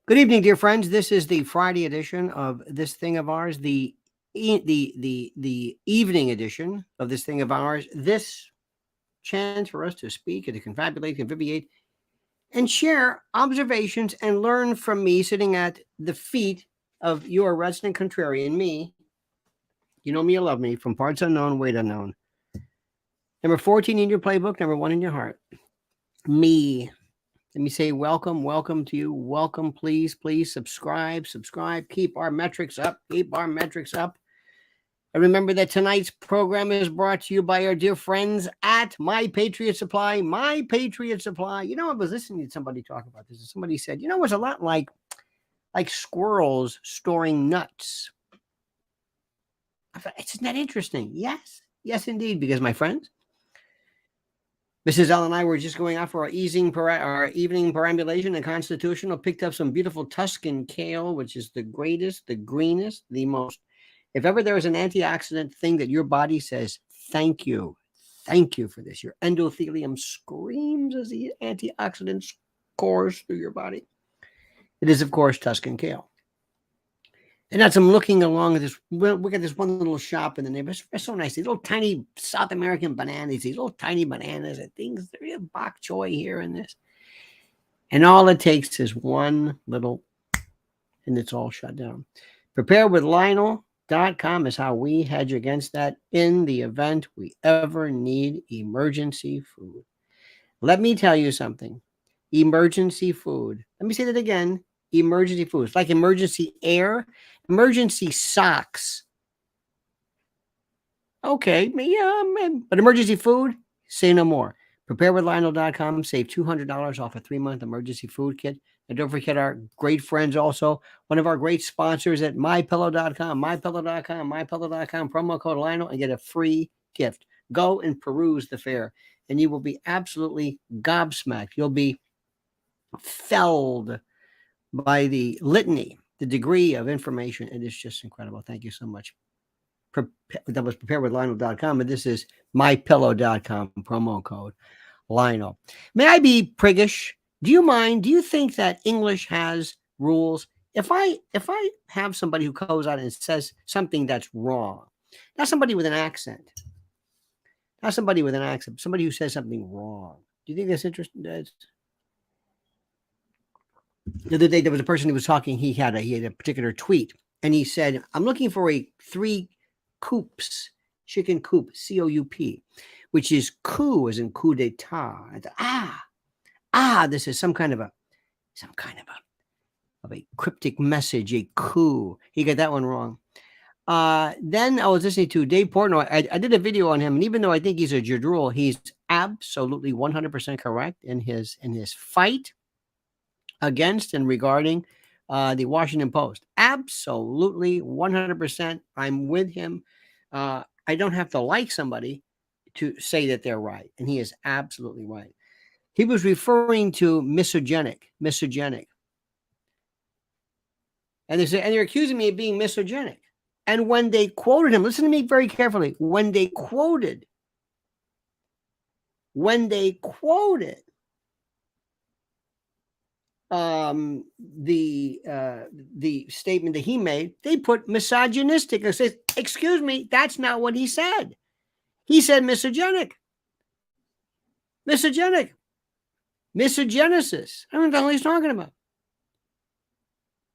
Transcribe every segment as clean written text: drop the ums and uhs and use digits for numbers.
Good evening, dear friends. This is the Friday edition of this thing of ours, the evening edition of this thing of ours. This chance for us to speak and to confabulate, conviviate, and share observations and learn from me, sitting at the feet of your resident contrarian, me. You know me, you love me, from parts unknown, weight unknown. Number 14 in your playbook, number 1 in your heart. Me. Let me say welcome to you. Welcome, please subscribe. Keep our metrics up. And remember that tonight's program is brought to you by our dear friends at My Patriot Supply. My Patriot Supply. You know, I was listening to somebody talk about this, and somebody said, you know, it's a lot like squirrels storing nuts. I thought, isn't that interesting? Yes, indeed. Because my friends, Mrs. L and I were just going out for our evening perambulation. The Constitutional picked up some beautiful Tuscan kale, which is the greatest, the greenest, the most. If ever there was an antioxidant thing that your body says, thank you for this, your endothelium screams as the antioxidants course through your body. It is, of course, Tuscan kale. And as I'm looking along at this, we got this one little shop in the neighborhood. It's so nice. These little tiny South American bananas, these little tiny bananas and things. There's bok choy here and this. And all it takes is one little, and it's all shut down. Prepare with Lionel.com is how we hedge against that in the event we ever need emergency food. Let me tell you something. Emergency food. Let me say that again. Emergency foods, like emergency air, emergency socks. Okay, yeah, but emergency food, say no more. Preparewithlionel.com, save $200 off a 3-month emergency food kit. And don't forget our great friends also, one of our great sponsors at mypillow.com, promo code Lionel, and get a free gift. Go and peruse the fair, and you will be absolutely gobsmacked. You'll be felled by the litany, the degree of information. It is just incredible. Thank you so much. That was preparewithlionel.com, and this is mypillow.com, promo code Lionel. May I be priggish? Do you mind? Do you think that English has rules? If I have somebody who goes out and says something that's wrong, not somebody with an accent, somebody who says something wrong, do you think that's interesting? The other day there was a person who was talking. He had a particular tweet, and he said, "I'm looking for a 3 coops chicken coop, COUP, which is coup as in coup d'état." This is some kind of a cryptic message, a coup. He got that one wrong. Then I was listening to Dave Portnoy. I did a video on him, and even though I think he's a jadrul, he's absolutely 100% correct in his fight against and regarding the Washington Post. Absolutely 100%. I'm with him. I don't have to like somebody to say that they're right. And he is absolutely right. He was referring to misogynic. And they're accusing me of being misogynic. And when they quoted him, listen to me very carefully. When they quoted the statement that he made, they put misogynistic and says, excuse me, that's not what he said. He said misogynic. Misogenesis. I don't know what the hell he's talking about.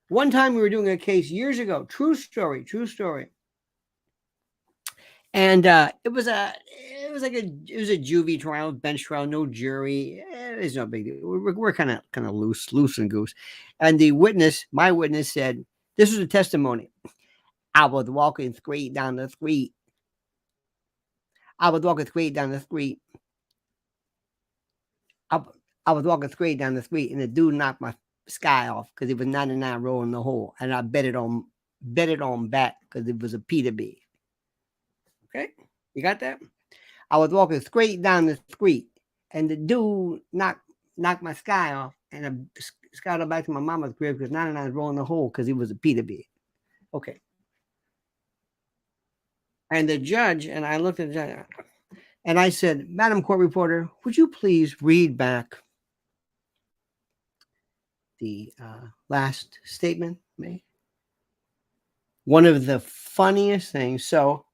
One time we were doing a case years ago, true story. And it was a juvie trial, bench trial, no jury. It's no big deal. We're kind of loose and goose. And the witness, my witness, said, this was a testimony. I was walking straight down the street. I was walking straight down the street, and the dude knocked my sky off because it was 99 rolling the hole, and I bet it on bet because it was a P to B. Okay, you got that? I was walking straight down the street, and the dude knocked my sky off, and I scouted back to my mama's crib because 99 is rolling the hole because it was a P to B. Okay. And the judge, and I looked at the judge, and I said, Madam Court Reporter, would you please read back the last statement made. One of the funniest things. So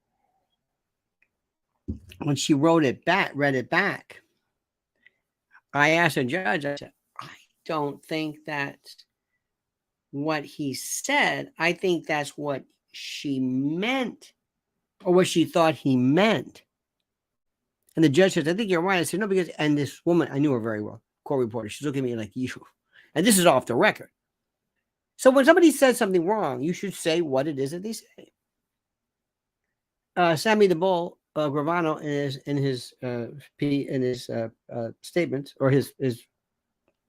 when she read it back, I asked the judge, I said, I don't think that's what he said. I think that's what she meant, or what she thought he meant. And the judge says, I think you're right. I said, no, because, and this woman, I knew her very well, court reporter, she's looking at me like, you. And this is off the record. So when somebody says something wrong, you should say what it is that they say. Sammy the Bull Gravano in his statements, or his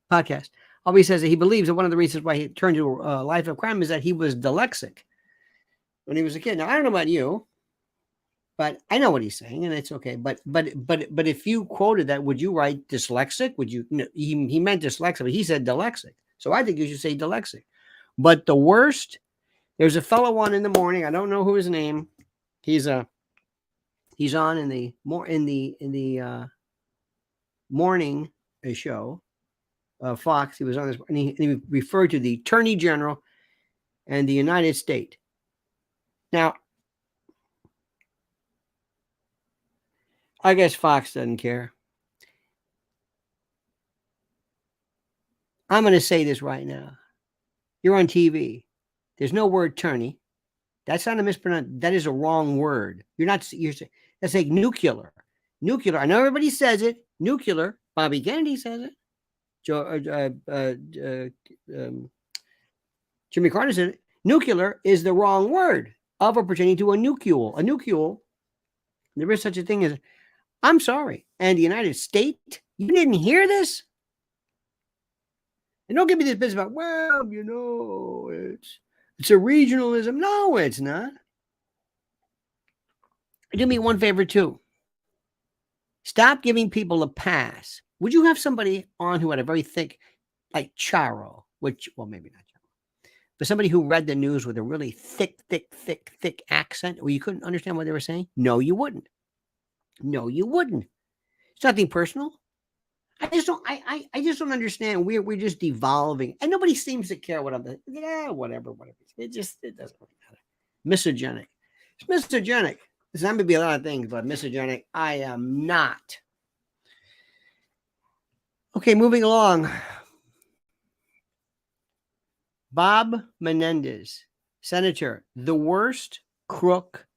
podcast, always says that he believes that one of the reasons why he turned to a life of crime is that he was dyslexic when he was a kid. Now I don't know about you, but I know what he's saying, and it's okay. But if you quoted that, would you write dyslexic? Would you? No, he meant dyslexic, but he said dyslexic. So I think you should say dyslexic. But the worst, there's a fellow on in the morning. I don't know who his name. He's on in the morning show, Fox. He was on this, and he referred to the Attorney General and the United States. Now, I guess Fox doesn't care. I'm going to say this right now. You're on TV. There's no word attorney. That's not a mispronunciation. That is a wrong word. That's like nuclear. Nuclear. I know everybody says it. Nuclear. Bobby Kennedy says it. Jimmy Carter said it. Nuclear is the wrong word of or pertaining to a nucleus. A nucleus. There is such a thing as, I'm sorry. And the United States, you didn't hear this? And don't give me this business about, well, you know, it's a regionalism. No, it's not. Do me one favor, too. Stop giving people a pass. Would you have somebody on who had a very thick, like Charo, which, well, maybe not Charo, but somebody who read the news with a really thick accent where you couldn't understand what they were saying? No, you wouldn't. No, you wouldn't. It's nothing personal. I just don't understand. We're just devolving, and nobody seems to care what I'm doing. Yeah, whatever. It doesn't really matter. Misogenic. It's misogenic. Listen, I'm gonna be a lot of things, but misogenic, I am not. Okay, moving along. Bob Menendez, Senator, the worst crook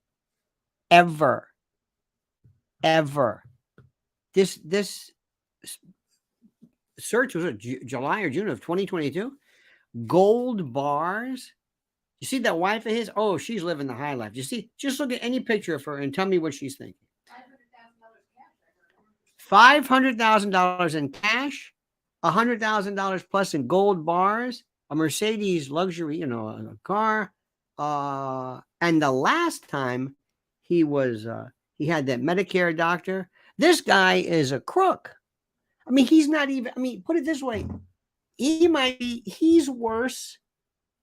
ever. This search was July or June of 2022. Gold bars. You see that wife of his? Oh, she's living the high life. You see, just look at any picture of her and tell me what she's thinking. $500,000 in cash, $100,000 plus in gold bars, a Mercedes luxury, a car. And the last time he had that Medicare doctor. This guy is a crook. I mean, he's not even, put it this way. He's worse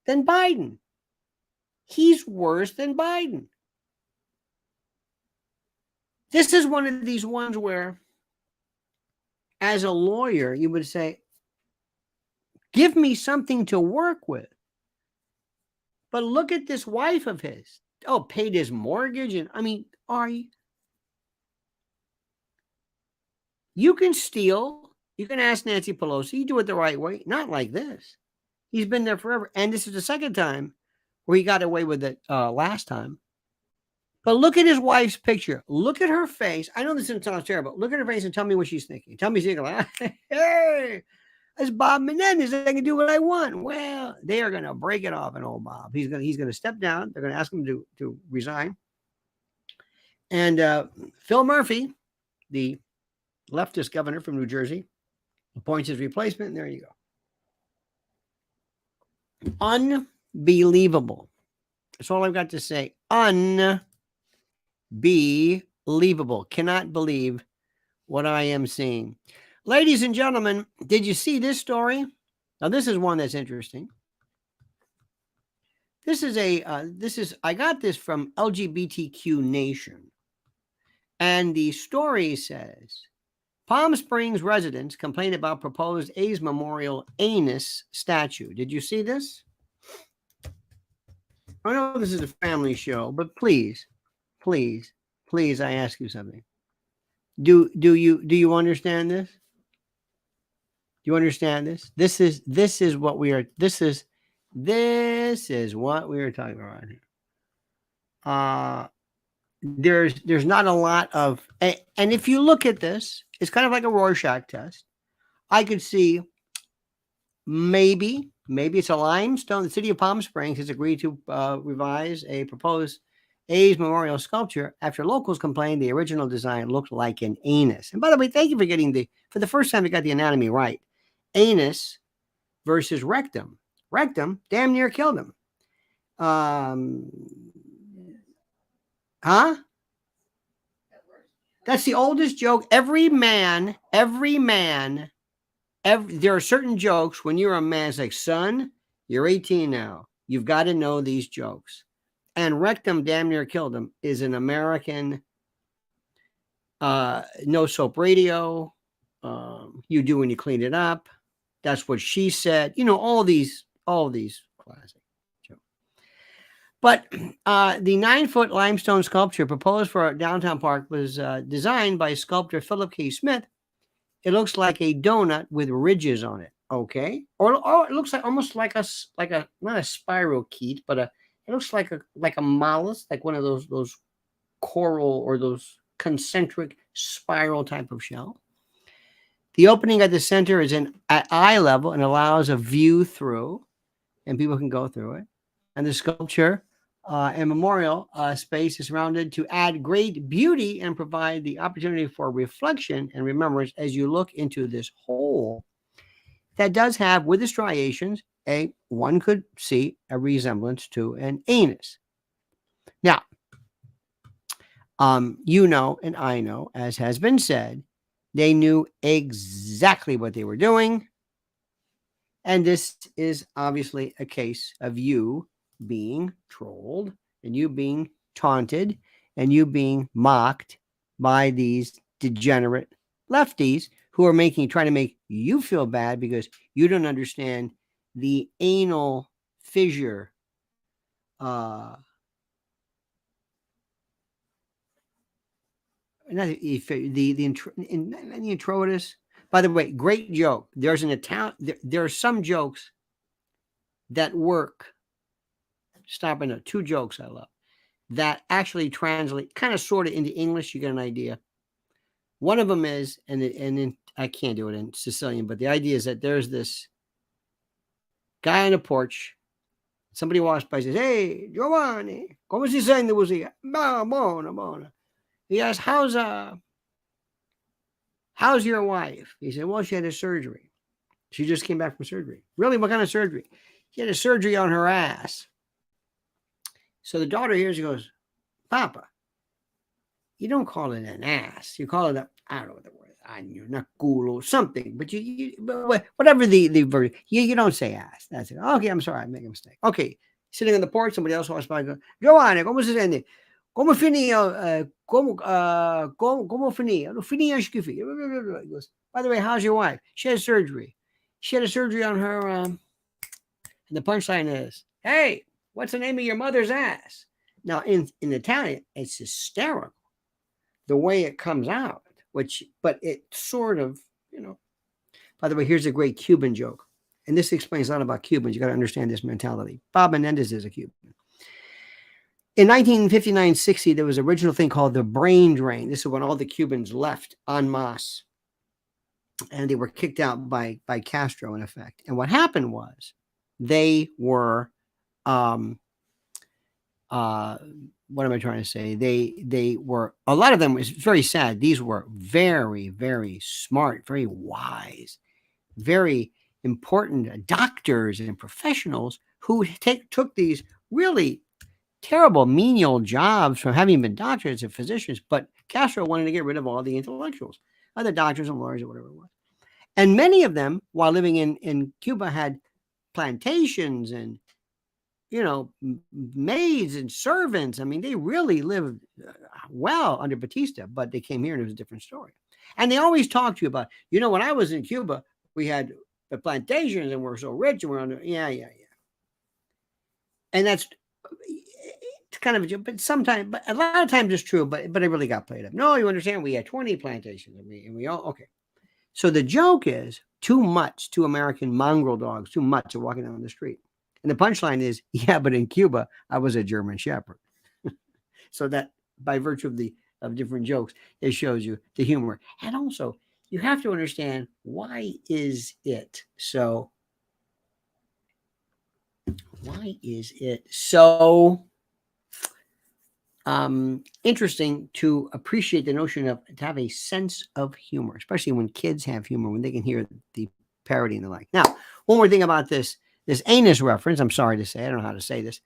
than Biden. He's worse than Biden. This is one of these ones where, as a lawyer, you would say, give me something to work with. But look at this wife of his. Oh, paid his mortgage. And are you? You can steal. You can ask Nancy Pelosi. You do it the right way. Not like this. He's been there forever. And this is the second time where he got away with it last time. But look at his wife's picture. Look at her face. I know this sounds terrible. Look at her face and tell me what she's thinking. Tell me she's like, hey, that's Bob Menendez. I can do what I want. Well, they are going to break it off an old Bob. He's going to step down. They're going to ask him to resign. And Phil Murphy, the leftist governor from New Jersey, appoints his replacement, and there you go. Unbelievable. That's all I've got to say. Unbelievable. Cannot believe what I am seeing. Ladies and gentlemen, did you see this story? Now, this is one that's interesting. I got this from LGBTQ Nation. And the story says Palm Springs residents complained about proposed A's Memorial anus statue. Did you see this? I know this is a family show, but please, please, please, I ask you something. Do you understand this? Do you understand this? This is what we are. This is what we are talking about here. There's not a lot of, and if you look at this, it's kind of like a Rorschach test. I could see maybe it's a limestone. The city of Palm Springs has agreed to revise a proposed A's memorial sculpture after locals complained the original design looked like an anus. And by the way, thank you for getting for the first time you got the anatomy right. Anus versus rectum. Rectum damn near killed him. Huh? That's the oldest joke. Every man, there are certain jokes when you're a man. It's like, son, you're 18 now. You've got to know these jokes. And rectum damn near killed him is an American no soap radio. You do when you clean it up. That's what she said. You know, all these classic jokes. But the 9-foot limestone sculpture proposed for a downtown park was designed by sculptor Philip K. Smith. It looks like a donut with ridges on it. Okay, or it looks like almost like a not a spirochete, but it looks like a mollusk, like one of those coral or those concentric spiral type of shell. The opening at the center is at eye level and allows a view through, and people can go through it. And the sculpture and memorial space is surrounded to add great beauty and provide the opportunity for reflection and remembrance as you look into this hole that does have, with the striations, one could see a resemblance to an anus. Now, you know, and I know, as has been said, they knew exactly what they were doing. And this is obviously a case of you being trolled and you being taunted and you being mocked by these degenerate lefties who are trying to make you feel bad because you don't understand the anal fissure not the introitus. By the way, great joke. There's an Italian. There are some jokes that work. Stop and 2 jokes I love that actually translate kind of sort of into English. You get an idea. One of them is, and then I can't do it in Sicilian, but the idea is that there's this guy on the porch. Somebody walks by and says, "Hey, Giovanni, come si sente così?" Buona. He asks, how's your wife? He said, well, she had a surgery. She just came back from surgery. Really? What kind of surgery? She had a surgery on her ass. So the daughter hears, she goes, Papa, you don't call it an ass. You call it I don't know what the word is, not culo, something. But whatever the version, you don't say ass. That's it. Okay, I'm sorry, I made a mistake. Okay, sitting on the porch, somebody else walks by and goes, Giovanni, come si sente? Come finì? Come finì? Finì schifo. He goes, by the way, how's your wife? She had surgery. She had a surgery on her, and the punchline is, hey, what's the name of your mother's ass? Now, in Italian, it's hysterical, the way it comes out, but it sort of, by the way, here's a great Cuban joke. And this explains a lot about Cubans. You got to understand this mentality. Bob Menendez is a Cuban. In 1959-60, there was an original thing called the brain drain. This is when all the Cubans left en masse. And they were kicked out by Castro, in effect. And what happened was they were, what am I trying to say? They were, a lot of them, was very sad. These were very, very smart, very wise, very important doctors and professionals who took these really terrible menial jobs from having been doctors and physicians, but Castro wanted to get rid of all the intellectuals, other doctors and lawyers or whatever it was. And many of them, while living in Cuba, had plantations and, maids and servants. I mean, they really lived well under Batista, but they came here and it was a different story. And they always talk to you about, you know, when I was in Cuba, we had the plantations and we're so rich and we're on, yeah. And that's, it's kind of a joke, but sometimes, but a lot of times it's true, but it really got played up. No, you understand, we had 20 plantations and we all, okay. So the joke is too much, two American mongrel dogs, too much are walking down the street. And the punchline is, yeah, but in Cuba, I was a German Shepherd. So that by virtue of different jokes, it shows you the humor. And also, you have to understand, why is it so? Why is it so interesting to appreciate the notion of, to have a sense of humor, especially when kids have humor, when they can hear the parody and the like. Now, one more thing about this anus reference, I'm sorry to say, I don't know how to say this.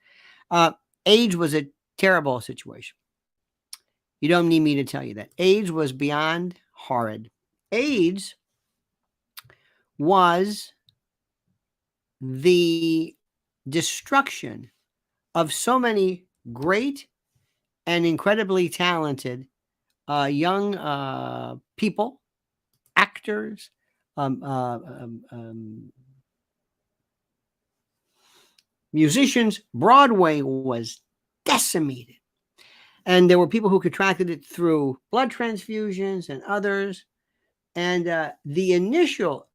AIDS was a terrible situation. You don't need me to tell you that. AIDS was beyond horrid. AIDS was the destruction of so many great and incredibly talented young people, actors, musicians. Broadway was decimated. And there were people who contracted it through blood transfusions and others. And the initial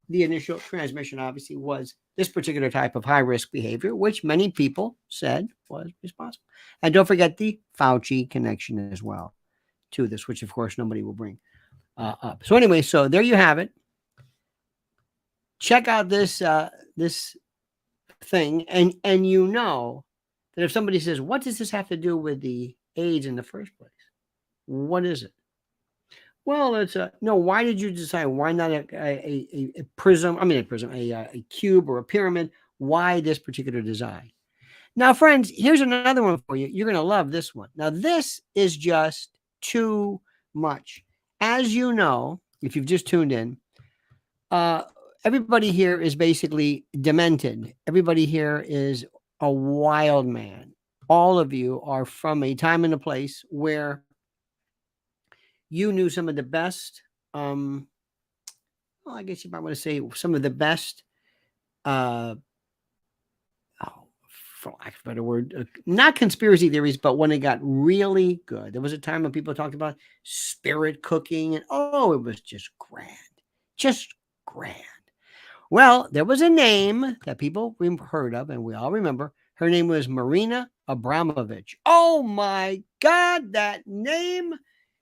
transmission, obviously, was this particular type of high-risk behavior, which many people said was responsible. And don't forget the Fauci connection as well to this, which, of course, nobody will bring up. So anyway, so there you have it. Check out this this thing, and you know that if somebody says, what does this have to do with the AIDS in the first place? What is it? Well, it's no. Why did you decide? Why not a prism? I mean, a cube or a pyramid. Why this particular design? Now, friends, here's another one for you. You're going to love this one. Now, this is just too much. As you know, if you've just tuned in, everybody here is basically demented. Everybody here is a wild man. All of you are from a time and a place where you knew some of the best, well, I guess you might want to say some of the best, for lack of a better word, not conspiracy theories, but when it got really good. There was a time when people talked about spirit cooking, and it was just grand. Just grand. Well, there was a name that people heard of, and we all remember. Her name was Marina Abramovich. Oh my God, that name!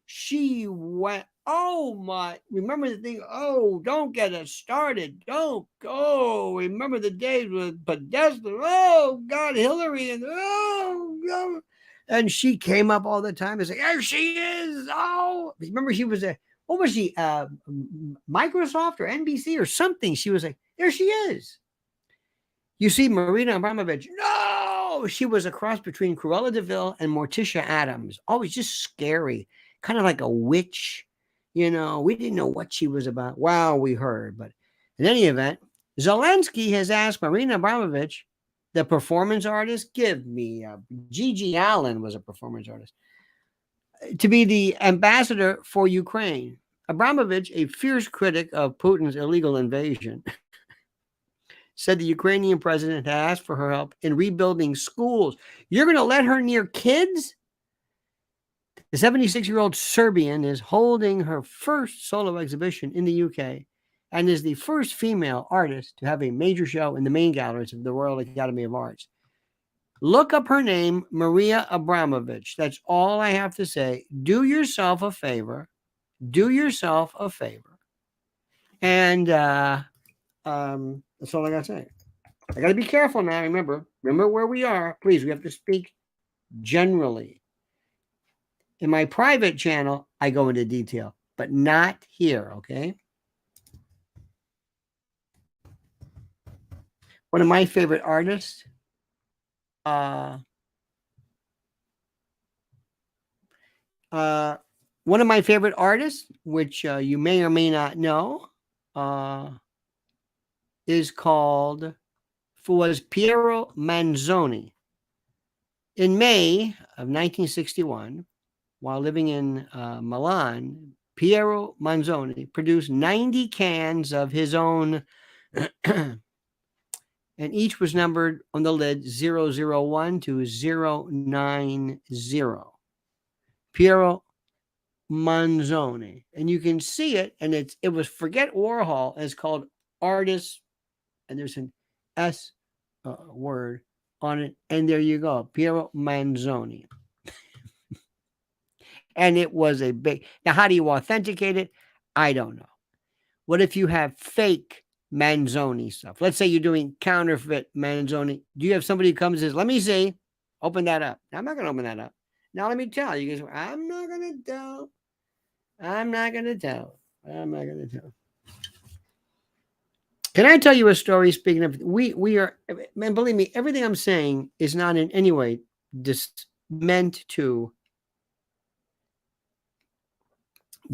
She went, oh my, remember the thing? Oh, don't get us started. Don't go. Remember the days with Podesta. Oh, God, Hillary. And oh, God. And she came up all the time and said, there she is. Oh, remember she was what was she? Microsoft or NBC or something. She was like, there she is. You see, Marina Abramovich, no, she was a cross between Cruella de Vil and Morticia Adams. Always just scary. Kind of like a witch, you know. We didn't know what she was about. Wow, we heard. But in any event, Zelensky has asked Marina Abramovich, the performance artist, give me Gigi Allen was a performance artist, to be the ambassador for Ukraine. Abramovich, a fierce critic of Putin's illegal invasion, said the Ukrainian president had asked for her help in rebuilding schools. You're going to let her near kids? The 76-year-old Serbian is holding her first solo exhibition in the UK and is the first female artist to have a major show in the main galleries of the Royal Academy of Arts. Look up her name, Maria Abramovich. That's all I have to say. Do yourself a favor. Do yourself a favor. And that's all I got to say. I got to be careful now. Remember where we are. Please, we have to speak generally. In my private channel, I go into detail, but not here, okay? One of my favorite artists, one of my favorite artists, which you may or may not know, was Piero Manzoni. In May of 1961, while living in Milan, Piero Manzoni, produced 90 cans of his own, and each was numbered on the lid 001 to 090. Piero Manzoni. And you can see it, and it was Forget Warhol, and it's called Artist, and there's an S word on it, and there you go, Piero Manzoni. And it was a big. Now, how do you authenticate it? I don't know. What if you have fake Manzoni stuff? Let's say you're doing counterfeit Manzoni. Do you have somebody who comes and says, let me see, open that up? Now, I'm not going to open that up. Now, let me tell you. Guys, I'm not going to tell. I'm not going to tell. I'm not going to tell. Can I tell you a story? Speaking of, we are, man, believe me, everything I'm saying is not in any way meant to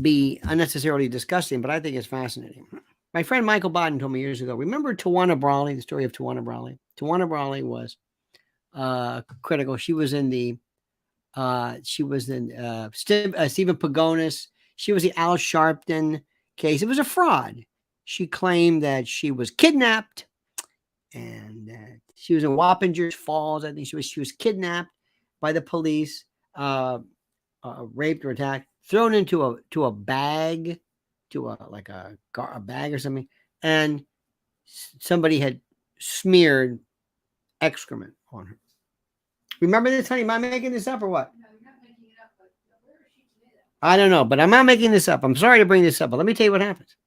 be unnecessarily disgusting, but I think it's fascinating. My friend Michael Bodden told me years ago, remember Tawana Brawley, the story of Tawana Brawley? Tawana Brawley was critical. She was in Stephen Pagonis. She was the Al Sharpton case. It was a fraud. She claimed that she was kidnapped, and she was in Wappingers Falls. I think she was kidnapped by the police, raped or attacked, thrown into a bag, like a bag or something, and somebody had smeared excrement on her. Remember this, honey? Am I making this up or what? No, you're not making it up, but where is she today? I don't know, but I'm not making this up. I'm sorry to bring this up, but let me tell you what happens.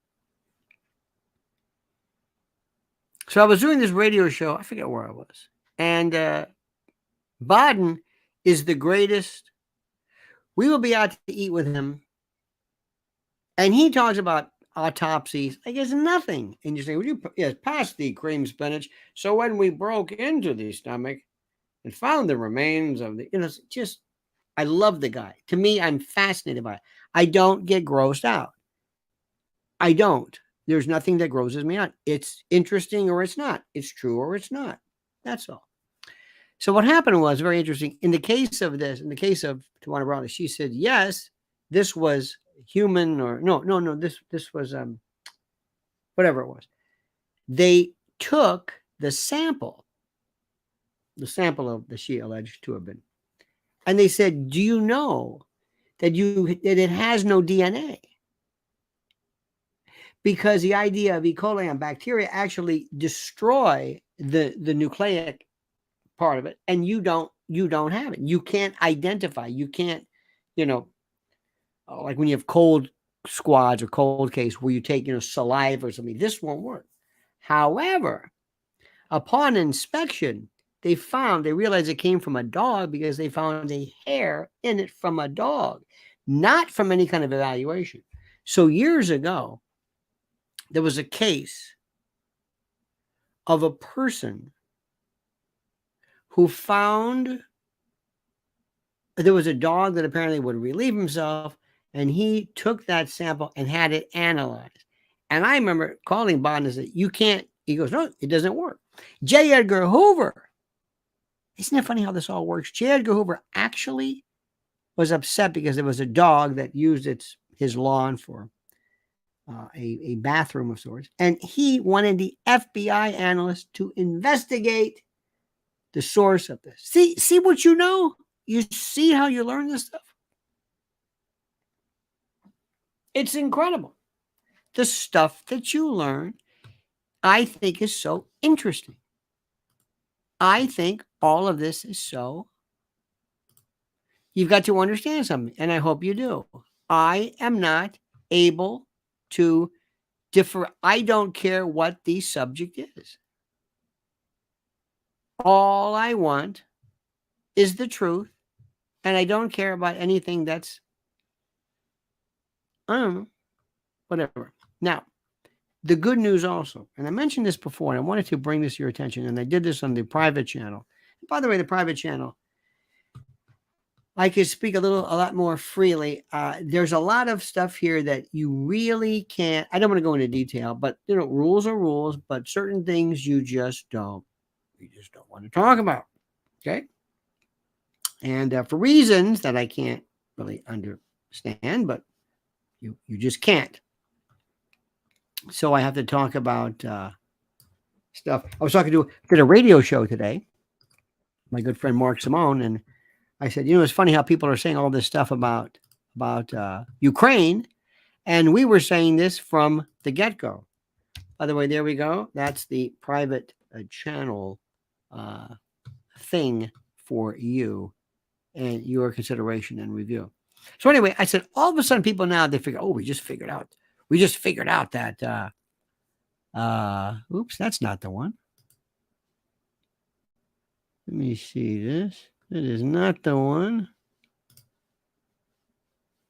So I was doing this radio show. I forget where I was. And Bodden is the greatest. We will be out to eat with him. And he talks about autopsies like it's nothing. And you say, would you pass the cream spinach? So when we broke into the stomach and found the remains of just, I love the guy. To me, I'm fascinated by it. I don't get grossed out. I don't. There's nothing that grosses me out. It's interesting or it's not. It's true or it's not. That's all. So what happened was very interesting. In the case of Tawana Brawley, she said, yes, this was human, or no, this was whatever it was. They took the sample of the she alleged to have been, and they said, do you know that it has no DNA? Because the idea of E. coli and bacteria actually destroy the nucleic part of it, and you don't have it. You can't identify. You can't, like when you have cold squads or cold case where you take, saliva or something. This won't work. However, upon inspection, they realized it came from a dog because they found a hair in it from a dog, not from any kind of evaluation. So years ago, there was a case of a person who found there was a dog that apparently would relieve himself, and he took that sample and had it analyzed. And I remember calling Bond and said, you can't. He goes, no, it doesn't work. J. Edgar Hoover. Isn't it funny how this all works? J. Edgar Hoover actually was upset because there was a dog that used his lawn for a bathroom of sorts. And he wanted the FBI analyst to investigate the source of this. See what you know? You see how you learn this stuff? It's incredible. The stuff that you learn, I think, is so interesting. I think all of this is so. You've got to understand something, and I hope you do. I am not able to differ. I don't care what the subject is. All I want is the truth, and I don't care about anything that's, I don't know, whatever. Now, the good news also, and I mentioned this before, and I wanted to bring this to your attention, and I did this on the private channel. By the way, the private channel, I could speak a lot more freely. There's a lot of stuff here that you really can't. I don't want to go into detail, but rules are rules. But certain things you just don't want to talk about. Okay, and for reasons that I can't really understand, but You just can't. So I have to talk about stuff. I was talking to did a radio show today, my good friend Mark Simone, and I said, it's funny how people are saying all this stuff about Ukraine, and we were saying this from the get-go. By the way, there we go. That's the private channel thing for you and your consideration and review. So anyway, I said, all of a sudden people now, they figure, we just figured out that, oops, that's not the one. Let me see this. It is not the one.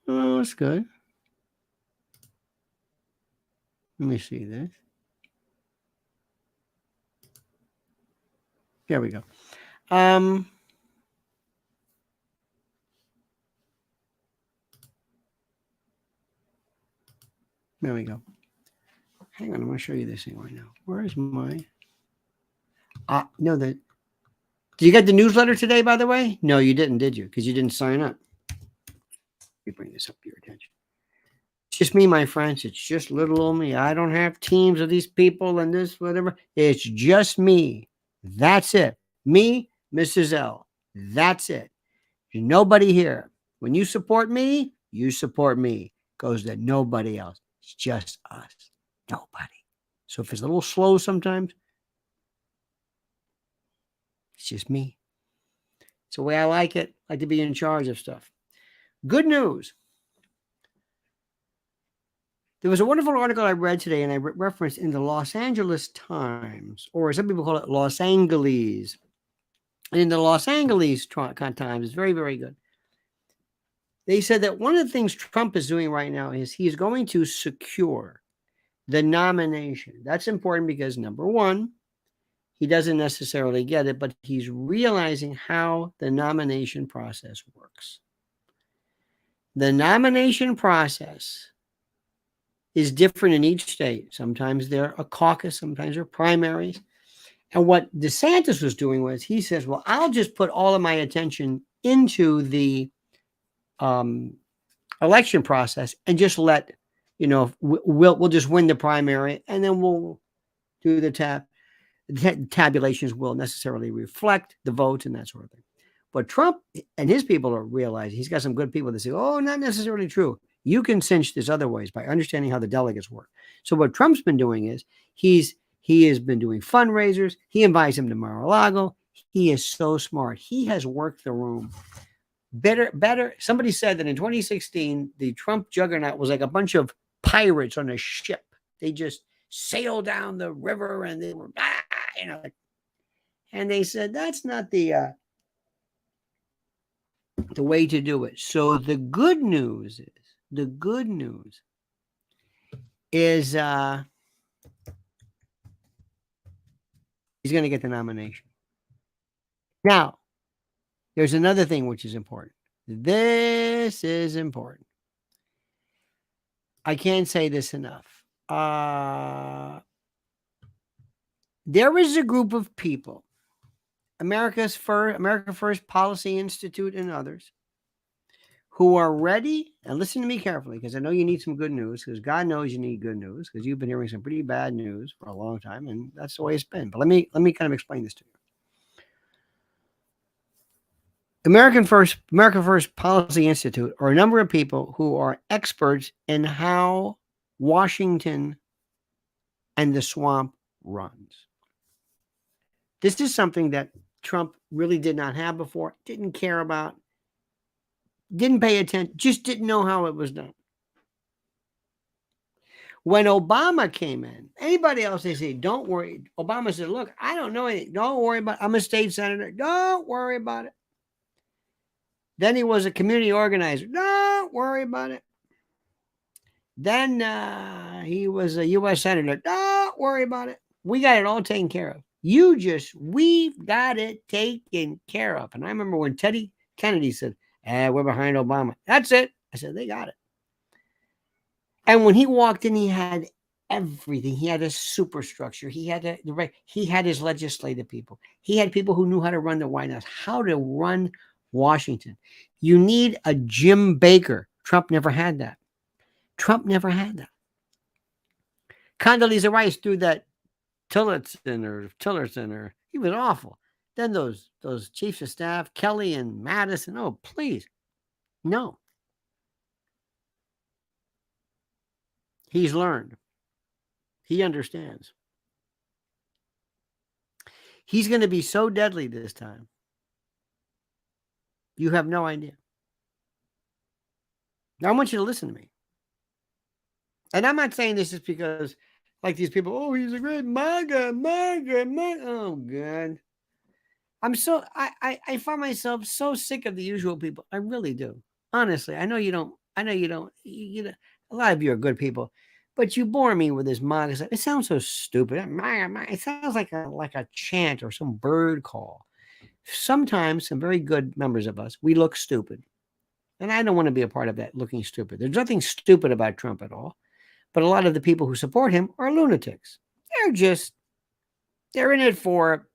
Oh, that's good. Let me see this. There we go. There we go. Hang on, I'm going to show you this thing right now. Where is my... no, did you get the newsletter today, by the way? No, you didn't, did you? Because you didn't sign up. Let me bring this up to your attention. It's just me, my friends. It's just little old me. I don't have teams of these people and this, whatever. It's just me. That's it. Me, Mrs. L. That's it. There's nobody here. When you support me, you support me. Goes to nobody else. It's just us. Nobody. So if it's a little slow sometimes, it's just me. It's the way I like it. I like to be in charge of stuff. Good news. There was a wonderful article I read today, and I referenced in the Los Angeles Times, or some people call it Los Angeles. And in the Los Angeles Times, it's very, very good. They said that one of the things Trump is doing right now is he's going to secure the nomination. That's important because, number one, he doesn't necessarily get it, but he's realizing how the nomination process works. The nomination process is different in each state. Sometimes they're a caucus, sometimes they're primaries. And what DeSantis was doing was he says, well, I'll just put all of my attention into the election process and just let, we'll just win the primary and then we'll do the tabulations will necessarily reflect the votes and that sort of thing. But Trump and his people are realizing he's got some good people that say, not necessarily true. You can cinch this other ways by understanding how the delegates work. So what Trump's been doing is he has been doing fundraisers. He invites him to Mar-a-Lago. He is so smart. He has worked the room better. Somebody said that in 2016, the Trump juggernaut was like a bunch of pirates on a ship. They just sailed down the river and they were, and they said, that's not the way to do it. So the good news is he's going to get the nomination. Now, there's another thing which is important. This is important. I can't say this enough. There is a group of people, America First Policy Institute and others, who are ready, and listen to me carefully, because I know you need some good news, because God knows you need good news, because you've been hearing some pretty bad news for a long time, and that's the way it's been. But let me kind of explain this to you. America First Policy Institute are a number of people who are experts in how Washington and the swamp runs. This is something that Trump really did not have before, didn't care about, didn't pay attention, just didn't know how it was done. When Obama came in, anybody else, they say, don't worry. Obama said, look, I don't know anything. Don't worry about it. I'm a state senator. Don't worry about it. Then he was a community organizer. Don't worry about it. Then he was a U.S. senator. Don't worry about it. We got it all taken care of. We've got it taken care of. And I remember when Teddy Kennedy said, we're behind Obama. That's it. I said, they got it. And when he walked in, he had everything. He had a superstructure. He had he had his legislative people. He had people who knew how to run the White House, how to run Washington. You need a Jim Baker. Trump never had that. Trump never had that. Condoleezza Rice threw that Tillerson, or he was awful. Then those chiefs of staff, Kelly and Madison. Oh, please, no. He's learned. He understands. He's going to be so deadly this time. You have no idea. Now, I want you to listen to me. And I'm not saying this just because, like these people, oh, he's a great MAGA. Oh, God. I find myself so sick of the usual people. I really do. Honestly, I know you don't. A lot of you are good people, but you bore me with this MAGA stuff. It sounds so stupid. MAGA. It sounds like a chant or some bird call. Sometimes some very good members of us, we look stupid. And I don't want to be a part of that looking stupid. There's nothing stupid about Trump at all. But a lot of the people who support him are lunatics. They're in it for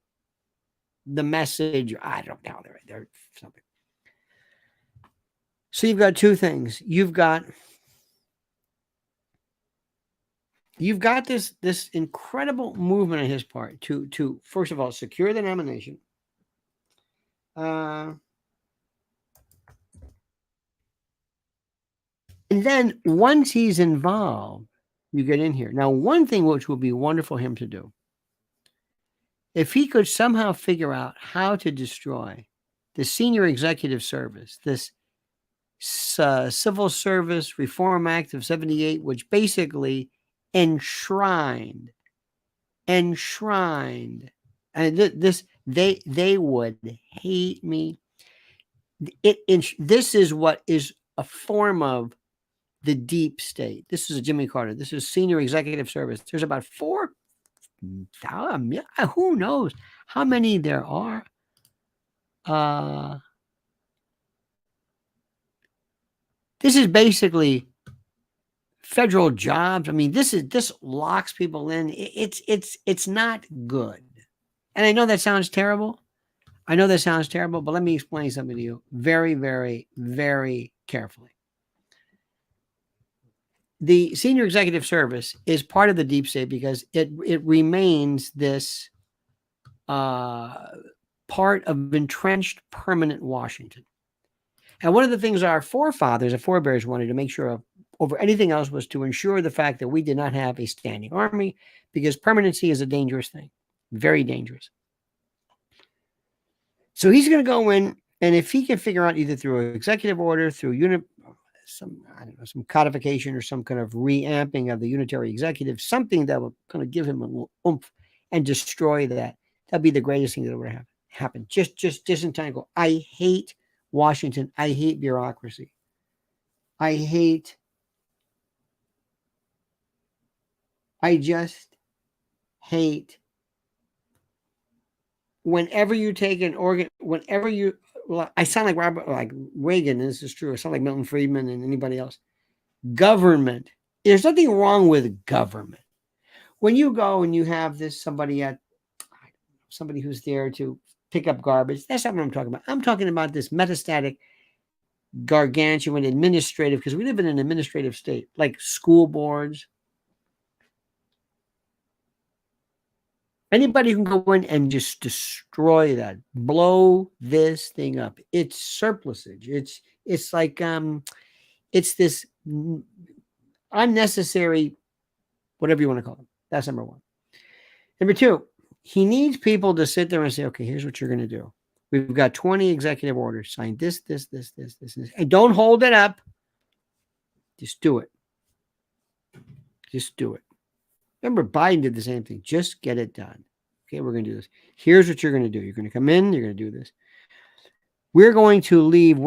the message. I don't know. They're something. So you've got two things. You've got this incredible movement on his part to first of all secure the nomination. And then once he's involved, you get in here. Now, one thing which would be wonderful for him to do, if he could somehow figure out how to destroy the senior executive service, this Civil Service Reform Act of 78, which basically enshrined, and they would hate me. This is what is a form of the deep state. This is Jimmy Carter. This is senior executive service. There's about 4,000. Who knows how many there are? This is basically federal jobs. I mean, this locks people in. It's not good. And I know that sounds terrible. But let me explain something to you very, very, very carefully. The senior executive service is part of the deep state because it remains this part of entrenched permanent Washington. And one of the things our forefathers and forebears wanted to make sure of over anything else was to ensure the fact that we did not have a standing army, because permanency is a dangerous thing, very dangerous. So he's going to go in, and if he can figure out either through an executive order, through some codification or some kind of reamping of the unitary executive, something that will kind of give him a little oomph and destroy that. That'd be the greatest thing that would happen. Just disentangle. I hate Washington. I hate bureaucracy. I just hate whenever you take an organ, I sound like Reagan, and this is true. I sound like Milton Friedman and anybody else. Government. There's nothing wrong with government. When you go and you have somebody who's there to pick up garbage, that's not what I'm talking about. I'm talking about this metastatic, gargantuan administrative, because we live in an administrative state, like school boards. Anybody can go in and just destroy that, blow this thing up. It's surplusage. It's like it's this unnecessary, whatever you want to call it. That's number one. Number two, he needs people to sit there and say, okay, here's what you're going to do. We've got 20 executive orders. Sign this. And don't hold it up. Just do it. Remember, Biden did the same thing. Just get it done. Okay, we're going to do this. Here's what you're going to do. You're going to come in. You're going to do this. We're going to leave.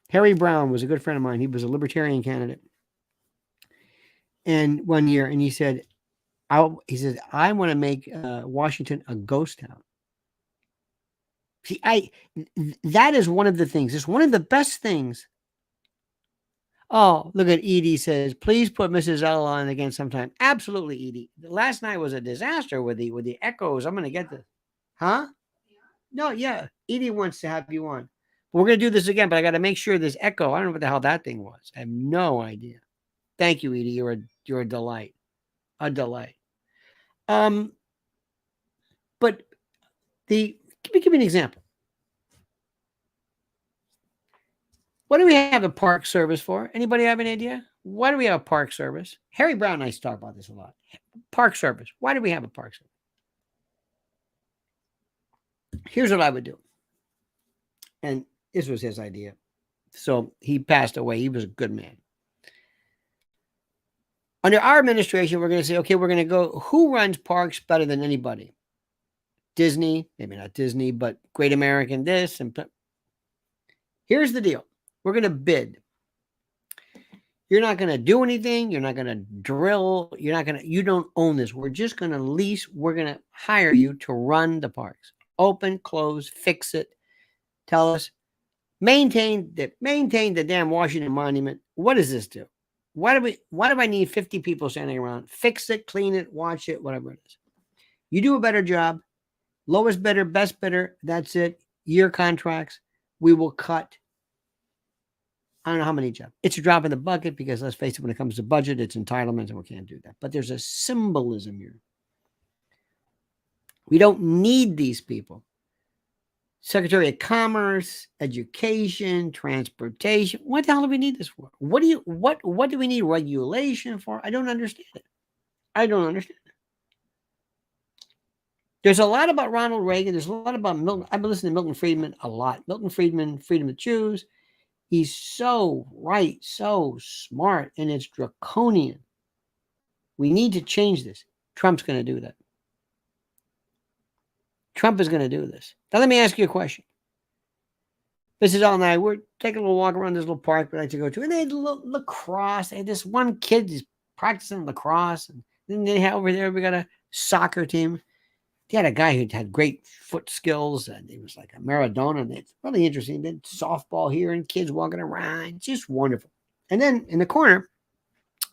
Harry Brown was a good friend of mine. He was a libertarian candidate. And one year, and he said, I want to make Washington a ghost town. See, that is one of the things. It's one of the best things. Oh, look at Edie says, please put Mrs. L on again sometime. Absolutely, Edie. Last night was a disaster with the echoes. I'm going to get this. Huh? No, yeah. Edie wants to have you on. We're going to do this again, but I got to make sure this echo. I don't know what the hell that thing was. I have no idea. Thank you, Edie. You're a delight. A delight. But give me an example. What do we have a park service for? Anybody have an idea? Why do we have a park service? Harry Brown and I used to talk about this a lot. Park service. Why do we have a park service? Here's what I would do. And this was his idea. So he passed away. He was a good man. Under our administration, we're going to say, okay, we're going to go, who runs parks better than anybody? Disney, maybe not Disney, but Great American this. And here's the deal. We're going to bid. You're not going to do anything. You're not going to drill. You don't own this. We're just going to lease. We're going to hire you to run the parks. Open, close, fix it. Tell us, maintain the damn Washington Monument. What does this do? Why do I need 50 people standing around? Fix it, clean it, watch it, whatever it is. You do a better job. Lowest bidder, best bidder. That's it. Year contracts. We will cut. I don't know how many jobs. It's a drop in the bucket because let's face it, when it comes to budget, it's entitlements and we can't do that. But there's a symbolism here. We don't need these people. Secretary of Commerce, Education, Transportation. What the hell do we need this for? What do we need regulation for? I don't understand it. There's a lot about Ronald Reagan. There's a lot about Milton. I've been listening to Milton Friedman a lot. Milton Friedman, Freedom to Choose. He's so right, so smart, and it's draconian. We need to change this. Trump's going to do that. Trump is going to do this. Now, let me ask you a question. This is all night. We're taking a little walk around this little park we like to go to. And they had lacrosse. They had this one kid who's practicing lacrosse. And then they had over there, we got a soccer team. They had a guy who had great foot skills. And he was like a Maradona. And it's really interesting. Then softball here and kids walking around. Just wonderful. And then in the corner,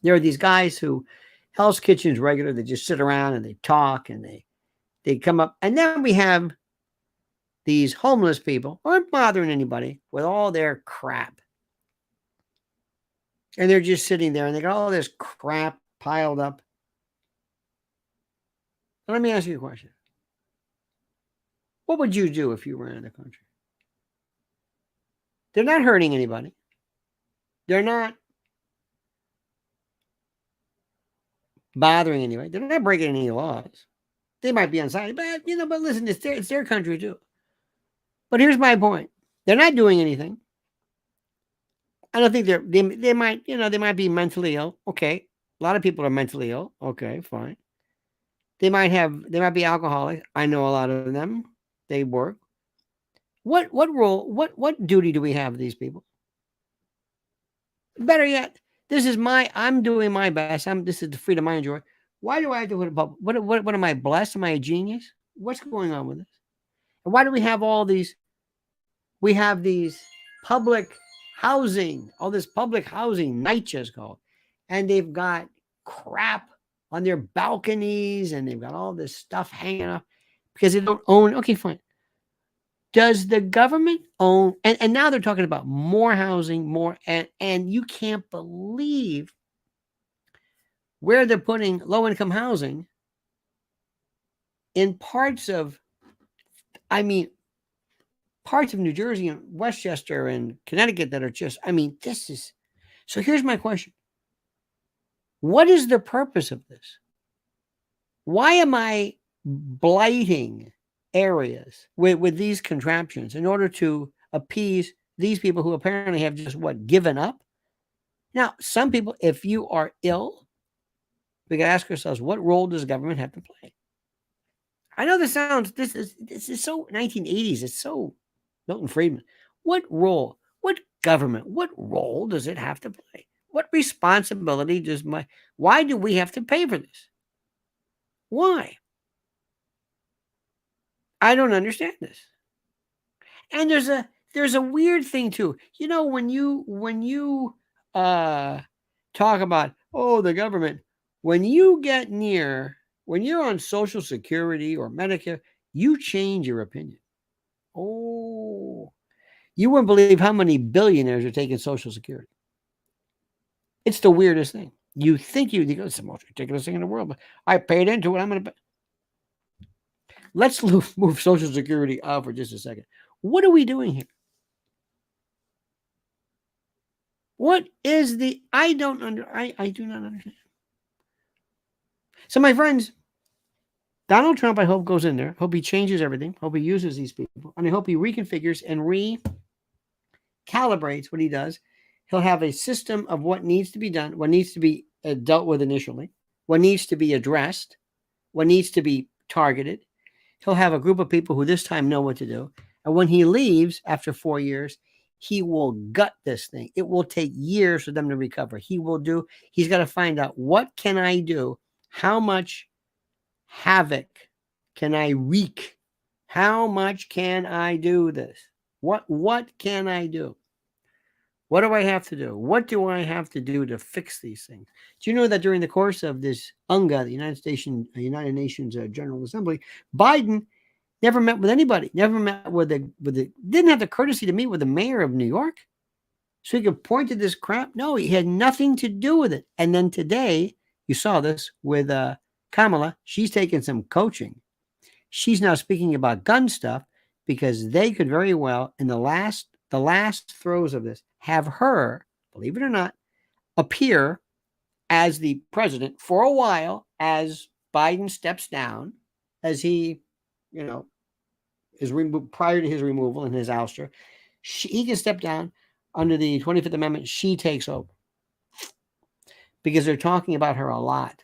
there are these guys who Hell's Kitchen's regular. They just sit around and they talk and they come up. And then we have these homeless people who aren't bothering anybody with all their crap. And they're just sitting there and they got all this crap piled up. Now, let me ask you a question. What would you do if you ran the country? They're not hurting anybody. They're not bothering anybody. They're not breaking any laws. They might be unsightly, but but listen, it's their country too. But here's my point: they're not doing anything. I don't think they might they might be mentally ill. Okay, a lot of people are mentally ill. Okay, fine. They might be alcoholics. I know a lot of them. They work. What role? What duty do we have these people? Better yet, I'm doing my best. This is the freedom I enjoy. Why do I have to put about what am I blessed? Am I a genius? What's going on with this? And why do we have all these? We have these public housing, all this public housing, NYCHA is called, and they've got crap on their balconies and they've got all this stuff hanging up because they don't own. Okay, fine. Does the government own? And now they're talking about more housing, more, and you can't believe where they're putting low-income housing in parts of New Jersey and Westchester and Connecticut that are just, this is, so here's my question. What is the purpose of this? Why am I blighting areas with these contraptions in order to appease these people who apparently have just given up? Now, some people, if you are ill, we got to ask ourselves, what role does government have to play? I know this is so 1980s. It's so Milton Friedman. What role, what government, what role does it have to play? What responsibility why do we have to pay for this? Why? I don't understand this. And there's a weird thing too. When you talk about, the government, when you're on Social Security or Medicare, you change your opinion. Oh, You wouldn't believe how many billionaires are taking Social Security. It's the weirdest thing. You think it's the most ridiculous thing in the world, but I paid into it. I'm going to. Let's move Social Security out for just a second. What are we doing here? What is the? I do not understand. So, my friends, Donald Trump, I hope, goes in there. Hope he changes everything. Hope he uses these people. And I hope he reconfigures and recalibrates what he does. He'll have a system of what needs to be done, what needs to be dealt with initially, what needs to be addressed, what needs to be targeted. He'll have a group of people who this time know what to do. And when he leaves after 4 years, he will gut this thing. It will take years for them to recover. He's got to find out, what can I do? How much havoc can I wreak? How much can I do this? What can I do? What do I have to do? What do I have to do to fix these things? Do you know that during the course of this UNGA, the United Nations General Assembly, Biden never met with anybody, never met didn't have the courtesy to meet with the mayor of New York so he could point to this crap? No, he had nothing to do with it. And then today, you saw this with Kamala. She's taking some coaching. She's now speaking about gun stuff because they could very well, in the last throes of this, have her, believe it or not, appear as the president for a while as Biden steps down, as he, is prior to his removal and his ouster. He can step down under the 25th Amendment. She takes over because they're talking about her a lot.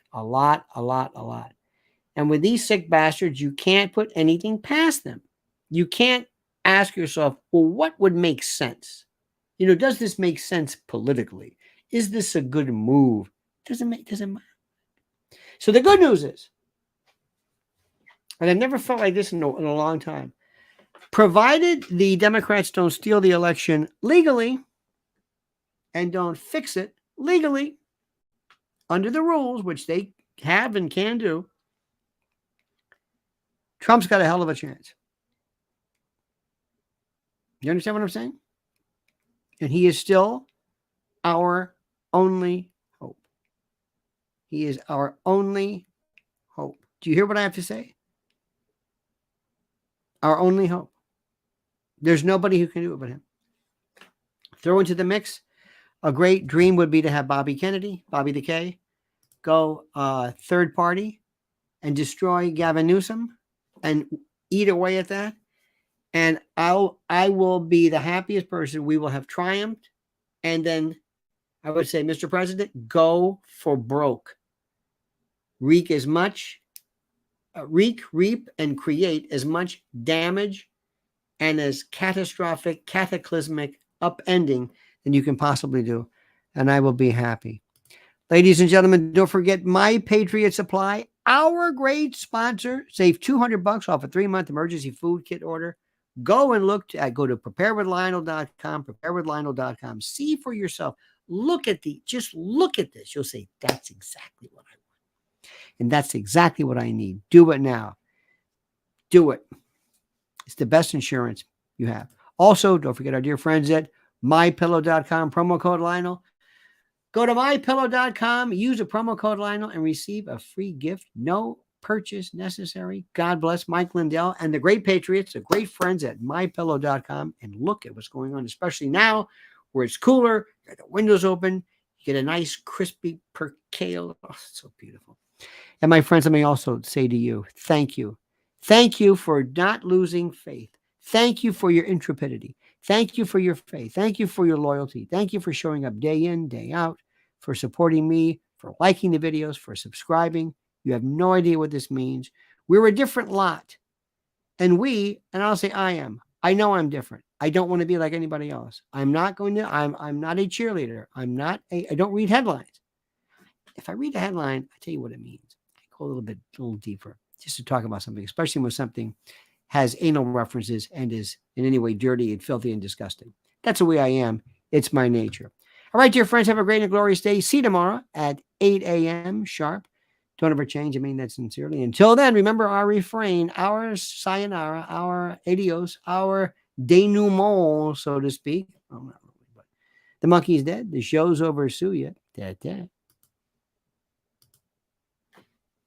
And with these sick bastards, you can't put anything past them. You can't ask yourself, well, what would make sense? Does this make sense politically? Is this a good move? Doesn't matter. So the good news is, and I've never felt like this in a long time, provided the Democrats don't steal the election legally and don't fix it legally under the rules, which they have and can do, Trump's got a hell of a chance. You understand what I'm saying? And he is still our only hope. He is our only hope. Do you hear what I have to say? Our only hope. There's nobody who can do it but him. Throw into the mix, a great dream would be to have Bobby the K, go third party and destroy Gavin Newsom and eat away at that. And I will be the happiest person. We will have triumphed. And then I would say, Mr. President, go for broke. Reap, and create as much damage and as cataclysmic upending than you can possibly do. And I will be happy. Ladies and gentlemen, don't forget My Patriot Supply, our great sponsor. Save $200 off a 3-month emergency food kit order. Go and go to preparewithlionel.com, see for yourself. Just look at this. You'll say, that's exactly what I want. And that's exactly what I need. Do it now. Do it. It's the best insurance you have. Also, don't forget our dear friends at mypillow.com, promo code Lionel. Go to mypillow.com, use a promo code Lionel, and receive a free gift. No purchase necessary. God bless Mike Lindell and the great patriots, the great friends at mypillow.com, and look at what's going on, especially now where it's cooler, the windows open, you get a nice crispy percale. Oh, it's so beautiful. And my friends, let me also say to you, thank you. Thank you for not losing faith. Thank you for your intrepidity. Thank you for your faith. Thank you for your loyalty. Thank you for showing up day in, day out, for supporting me, for liking the videos, for subscribing. You have no idea what this means. We're a different lot. And I'll say I know I'm different. I don't want to be like anybody else. I'm not a cheerleader. I don't read headlines. If I read a headline, I tell you what it means. I go a little deeper just to talk about something, especially when something has anal references and is in any way dirty and filthy and disgusting. That's the way I am. It's my nature. All right, dear friends, have a great and glorious day. See you tomorrow at 8 a.m. sharp. Don't ever change. I mean that sincerely. Until then, remember our refrain, our sayonara, our adios, our denouement, so to speak. Oh, not really, but the monkey's dead. The show's over, Suya.